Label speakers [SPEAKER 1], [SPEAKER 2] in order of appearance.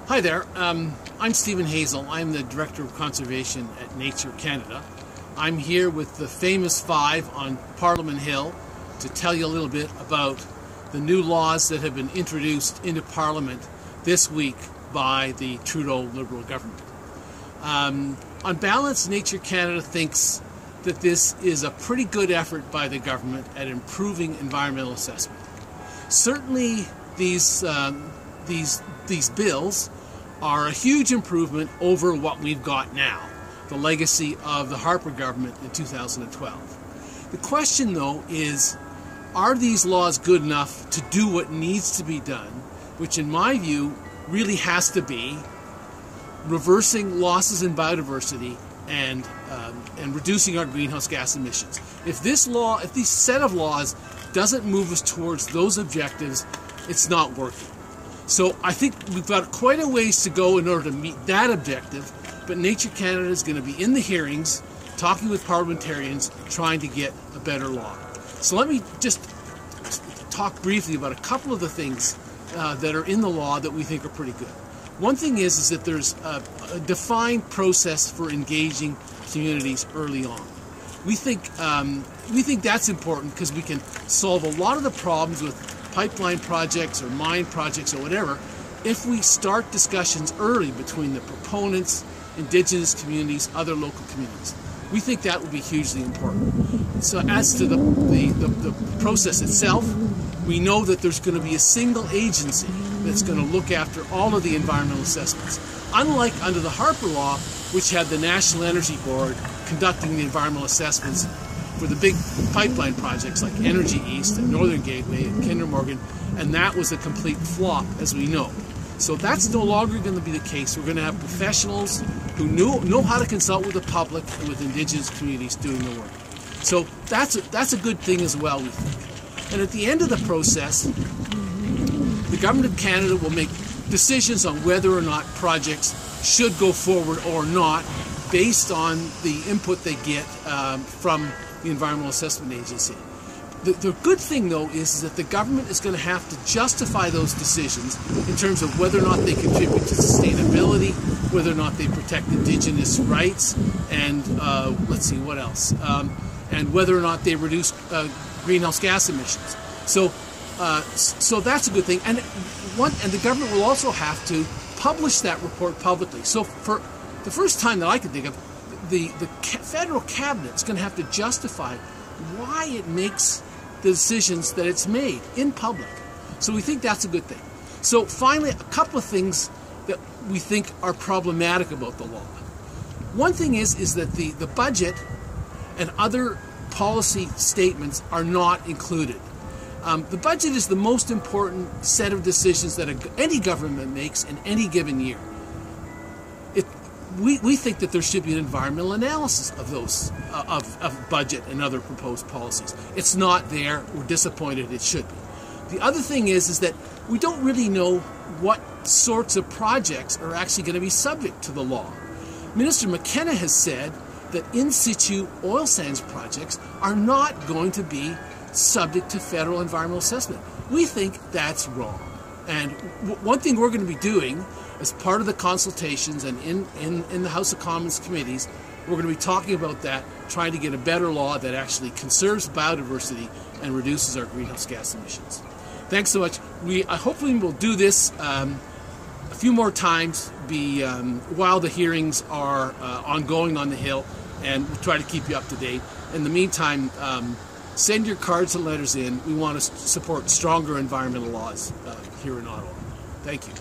[SPEAKER 1] Hi there, I'm Stephen Hazell. I'm the Director of Conservation at Nature Canada. I'm here with the famous five on Parliament Hill to tell you a little bit about the new laws that have been introduced into Parliament this week by the Trudeau Liberal government. On balance, Nature Canada thinks that this is a pretty good effort by the government at improving environmental assessment. Certainly these bills are a huge improvement over what we've got now, the legacy of the Harper government in 2012. The question, though, is, are these laws good enough to do what needs to be done, which in my view really has to be reversing losses in biodiversity and reducing our greenhouse gas emissions. If this set of laws doesn't move us towards those objectives, it's not working. So I think we've got quite a ways to go in order to meet that objective, but Nature Canada is going to be in the hearings, talking with parliamentarians, trying to get a better law. So let me just talk briefly about a couple of the things that are in the law that we think are pretty good. One thing is that there's a defined process for engaging communities early on. We think that's important because we can solve a lot of the problems with pipeline projects or mine projects or whatever if we start discussions early between the proponents, Indigenous communities, other local communities. We think that would be hugely important. So as to the process itself, we know that there's going to be a single agency that's going to look after all of the environmental assessments. Unlike under the Harper Law, which had the National Energy Board conducting the environmental assessments for the big pipeline projects like Energy East and Northern Gateway and Kinder Morgan, and that was a complete flop, as we know. So that's no longer going to be the case. We're going to have professionals who know how to consult with the public and with Indigenous communities doing the work. So that's a good thing as well, we think. And at the end of the process, the Government of Canada will make decisions on whether or not projects should go forward or not based on the input they get from the Environmental Assessment Agency. The good thing, though, is that the government is going to have to justify those decisions in terms of whether or not they contribute to sustainability, whether or not they protect Indigenous rights, and let's see, what else, and whether or not they reduce greenhouse gas emissions. So that's a good thing. And the government will also have to publish that report publicly. So for the first time that I can think of, the federal cabinet is going to have to justify why it makes the decisions that it's made in public. So we think that's a good thing. So finally, a couple of things that we think are problematic about the law. One thing is that the budget and other policy statements are not included. The budget is the most important set of decisions that any government makes in any given year. We think that there should be an environmental analysis of those, of budget and other proposed policies. It's not there. We're disappointed it should be. The other thing is that we don't really know what sorts of projects are actually going to be subject to the law. Minister McKenna has said that in situ oil sands projects are not going to be subject to federal environmental assessment. We think that's wrong. And one thing we're going to be doing as part of the consultations and in the House of Commons committees, we're going to be talking about that, trying to get a better law that actually conserves biodiversity and reduces our greenhouse gas emissions. Thanks so much. Hopefully we'll do this a few more times while the hearings are ongoing on the Hill, and we'll try to keep you up to date. In the meantime, send your cards and letters in. We want to support stronger environmental laws here in Ottawa. Thank you.